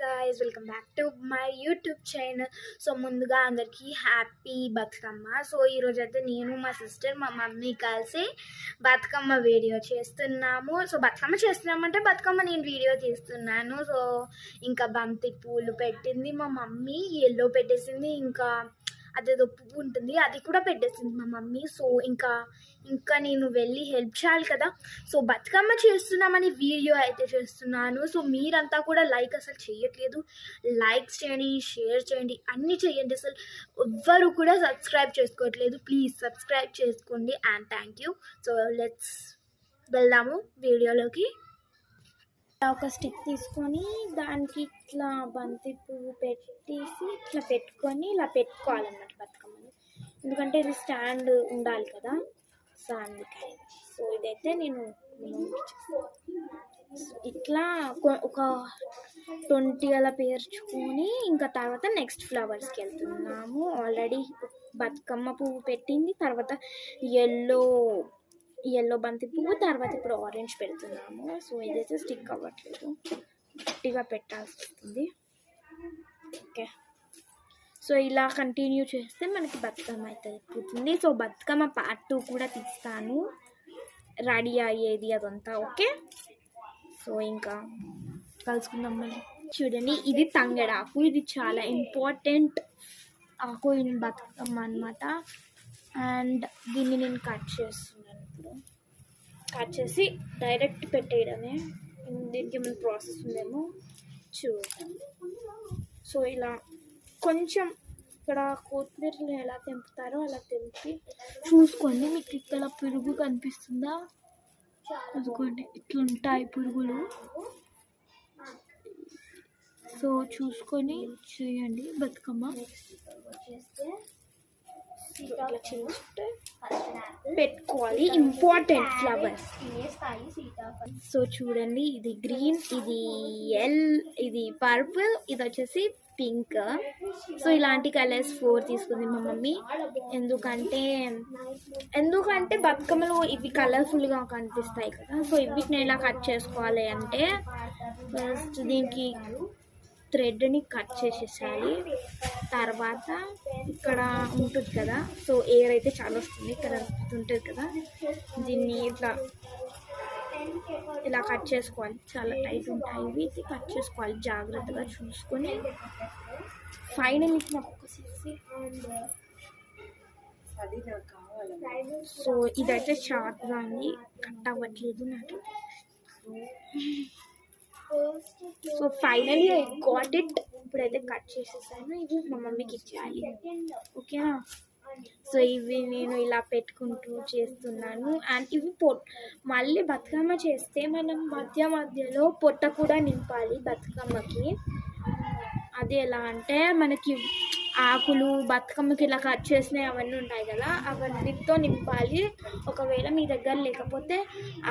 guys, welcome back to my YouTube channel. So ముందుగా అందరికీ happy Bathukamma. So ఈరోజు అయితే నేను మా సిస్టర్ మా మమ్మీ కలిసి బతుకమ్మ వీడియో చేస్తున్నాము. సో బతుకమ్మ చేస్తున్నామంటే బతుకమ్మ నేను వీడియో తీస్తున్నాను. సో ఇంకా బంతి పూలు పెట్టింది మా మమ్మీ, ఎల్లో పెట్టేసింది, ఇంకా అదేదో పువ్వు ఉంటుంది అది కూడా పెట్టేసింది మా మమ్మీ. సో ఇంకా నేను వెళ్ళి హెల్ప్ చేయాలి కదా. సో బతుకమ్మ చేస్తున్నామని వీడియో అయితే చేస్తున్నాను. సో మీరంతా కూడా లైక్ అసలు చేయట్లేదు. లైక్స్ చేయండి, షేర్ చేయండి, అన్నీ చేయండి. అసలు ఎవ్వరు కూడా సబ్స్క్రైబ్ చేసుకోవట్లేదు. ప్లీజ్ సబ్స్క్రైబ్ చేసుకోండి and thank you. So let's వెళ్దాము వీడియోలోకి. ఒక స్టిక్ తీసుకొని దానికి ఇట్లా బంతి పువ్వు పెట్టేసి ఇట్లా పెట్టుకొని ఇలా పెట్టుకోవాలన్నమాట బతుకమ్మని. ఎందుకంటే ఇది స్టాండ్ ఉండాలి కదా, సో అందుకే. సో ఇదైతే నేను ఇట్లా ఒక 20 అలా పేర్చుకొని ఇంకా తర్వాత నెక్స్ట్ ఫ్లవర్స్కి వెళ్తున్నాము. ఆల్రెడీ బతుకమ్మ పువ్వు పెట్టింది, తర్వాత ఎల్లో బంతి పువ్వు, తర్వాత ఇప్పుడు ఆరెంజ్ పెడుతున్నాము. సో ఇదైతే స్టిక్ అవ్వట్లేదు, గట్టిగా పెట్టాల్సి వస్తుంది. ఓకే, సో ఇలా కంటిన్యూ చేస్తే మనకి బతుకమ్మ అయితే అయిపోతుంది. సో బతుకమ్మ పార్ట్ 2 కూడా తీస్తాను, రెడీ అయ్యేది అదంతా. ఓకే, సో ఇంకా కలుసుకుందాం మళ్ళీ. చూడండి, ఇది తంగడాకు, ఇది చాలా ఇంపార్టెంట్ ఆకు ఇన్ బతుకమ్మ అనమాట. అండ్ దీన్ని నేను కట్ చేస్తున్నాను. ఇప్పుడు కట్ చేసి డైరెక్ట్ పెట్టేయడమే. దీనికి ఏమైనా ప్రాసెస్ ఉందేమో చూద్దాం. సో ఇలా కొంచెం ఇక్కడ కొత్తిమీరలు ఎలా తెంపుతారో అలా తెంపి చూసుకోండి. మీకు ఇక్కడ పురుగు కనిపిస్తుందా? చూసుకోండి, ఇట్లుంటాయి పురుగులు. సో చూసుకొని చేయండి బతుకమ్మ. పెట్టుకోవాలి ఇంపార్టెంట్ ఫ్లవర్స్. సో చూడండి, ఇది గ్రీన్, ఇది ఇది పర్పుల్, ఇది వచ్చేసి పింక్. సో ఇలాంటి కలర్స్ 4 తీసుకుంది మా మమ్మీ. ఎందుకంటే బతుకమ్మలో ఇవి కలర్ఫుల్గా కనిపిస్తాయి కదా. సో ఇవి నేను ఎలా కట్ చేసుకోవాలి అంటే, ఫస్ట్ దీనికి థ్రెడ్ని కట్ చేసేసాలి. తర్వాత ఇక్కడ ఉంటుంది కదా, సో ఎయిర్ అయితే చాలా వస్తుంది, ఇక్కడ ఉంటుంది కదా, దీన్ని ఇలా కట్ చేసుకోవాలి. చాలా టైట్ ఉంటాయి ఇవి, కట్ చేసుకోవాలి జాగ్రత్తగా చూసుకొని. ఫైనల్ నాకు సో ఇదైతే షార్ట్గా ఉంది, కట్ అవ్వట్లేదు నాకు. So finally I got it. ఇప్పుడైతే కట్ చేసేసాను, ఇవి మా మమ్మీకి ఇచ్చేయాలి. ఓకేనా? సో ఇవి నేను ఇలా పెట్టుకుంటూ చేస్తున్నాను. అండ్ ఇవి మళ్ళీ బతుకమ్మ చేస్తే మనం మధ్యలో పొట్ట కూడా నింపాలి బతుకమ్మకి. అది ఎలా అంటే, మనకి ఆకులు బతుకమ్మకి ఇలా కట్ చేసినవి అవన్నీ ఉంటాయి కదా, అవన్నిటితో నింపాలి. ఒకవేళ మీ దగ్గర లేకపోతే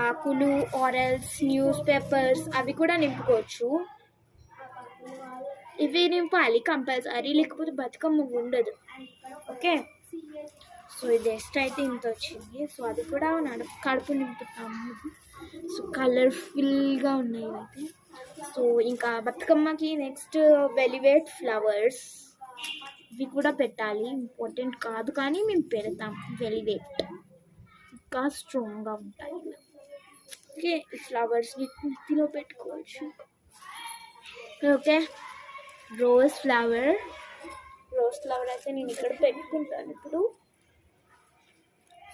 ఆకులు ఆరెల్స్ న్యూస్ పేపర్స్ అవి కూడా నింపుకోవచ్చు. ఇవి నింపాలి కంపల్సరీ, లేకపోతే బతుకమ్మ ఉండదు. ఓకే, సో ఇది ఎస్ట్ అయితే ఇంత వచ్చింది. సో అది కూడా కడుపు నింపుతాము. సో కలర్ఫుల్గా ఉన్నాయి ఇవైతే. సో ఇంకా బతుకమ్మకి నెక్స్ట్ వెలివేట్ ఫ్లవర్స్, ఇవి కూడా పెట్టాలి. ఇంపార్టెంట్ కాదు కానీ మేము పెడతాం. వెలివేట్ ఇంకా స్ట్రాంగ్గా ఉంటాయి. ఓకే, ఈ ఫ్లవర్స్ని నెత్తిలో పెట్టుకోవచ్చు. ఓకే, రోజ్ ఫ్లవర్ అయితే నేను ఇక్కడ పెట్టుకుంటాను ఇప్పుడు.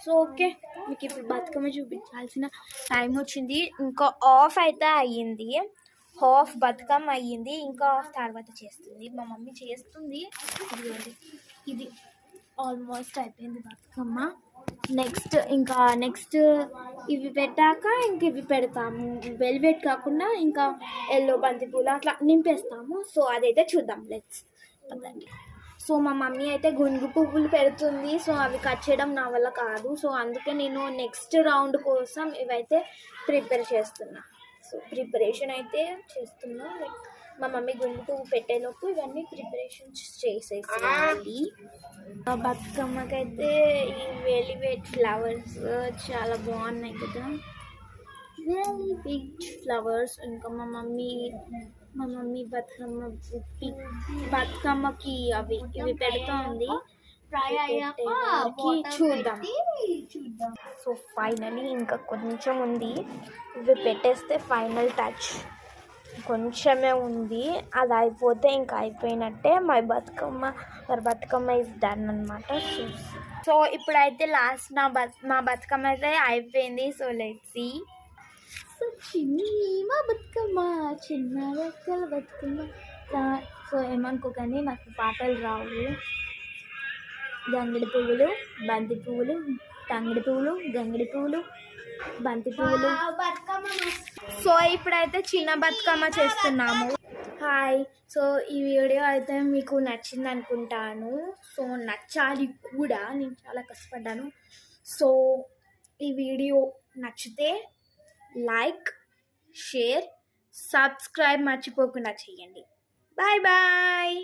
సో ఓకే, మీకు ఇప్పుడు బతుకమ్మ చూపించాల్సిన టైం వచ్చింది. ఇంకా ఆఫ్ అయితే అయ్యింది, హాఫ్ బతుకమ్మ అయ్యింది, ఇంకా హాఫ్ తర్వాత చేస్తుంది మా మమ్మీ చేస్తుంది. ఇది ఆల్మోస్ట్ అయిపోయింది బతుకమ్మ. నెక్స్ట్ ఇవి పెట్టాక ఇంక ఇవి పెడతాము. వెల్వెట్ కాకుండా ఇంకా ఎల్లో బంతిపూలు అట్లా నింపేస్తాము. సో అదైతే చూద్దాం, లెట్స్ పదండి. సో మా మమ్మీ అయితే గునుగు పువ్వులు పెడుతుంది. సో అవి కట్ చేయడం నా వల్ల కాదు. సో అందుకే నేను నెక్స్ట్ రౌండ్ కోసం ఇవైతే ప్రిపేర్ చేస్తున్నా. సో ప్రిపరేషన్ అయితే చేస్తున్నా. మా మమ్మీ గుండు పువ్వు పెట్టేలోపు ఇవన్నీ ప్రిపరేషన్స్ చేసేసి. బతుకమ్మకైతే ఈ వెలివేట్ ఫ్లవర్స్ చాలా బాగున్నాయి కదా, వెలివేట్ ఫ్లవర్స్. ఇంకా మా మమ్మీ మా మమ్మీ బతుకమ్మకి ఇవి పెడుతూ ఉంది. చూద్దాం. సో ఫైనలీ ఇంకా కొంచెం ఉంది, ఇవి పెట్టేస్తే ఫైనల్ టచ్. కొంచెమే ఉంది, అది అయిపోతే ఇంకా అయిపోయినట్టే. మా బతుకమ్మ ఇస్ డన్ అనమాట. సో ఇప్పుడైతే లాస్ట్ మా బతుకమ్మ అయితే అయిపోయింది. So let's see. సో మా బతుకమ్మ చిన్న రెక్కల బతుకమ్మ. సో ఏమనుకోకండి, నాకు పాటలు రావు. గంగిడి పువ్వులు, బంతి పువ్వులు, తంగిడి పువ్వులు, గంగిడి పువ్వులు, బంతి పువ్వులు. సో ఇప్పుడైతే చిన్న బతుకమ్మ చేస్తున్నాము. హాయ్. సో ఈ వీడియో అయితే మీకు నచ్చింది అనుకుంటాను. సో నచ్చాలి కూడా, నేను చాలా కష్టపడ్డాను. సో ఈ వీడియో నచ్చితే లైక్, షేర్, సబ్స్క్రైబ్ మర్చిపోకుండా చేయండి. Bye bye.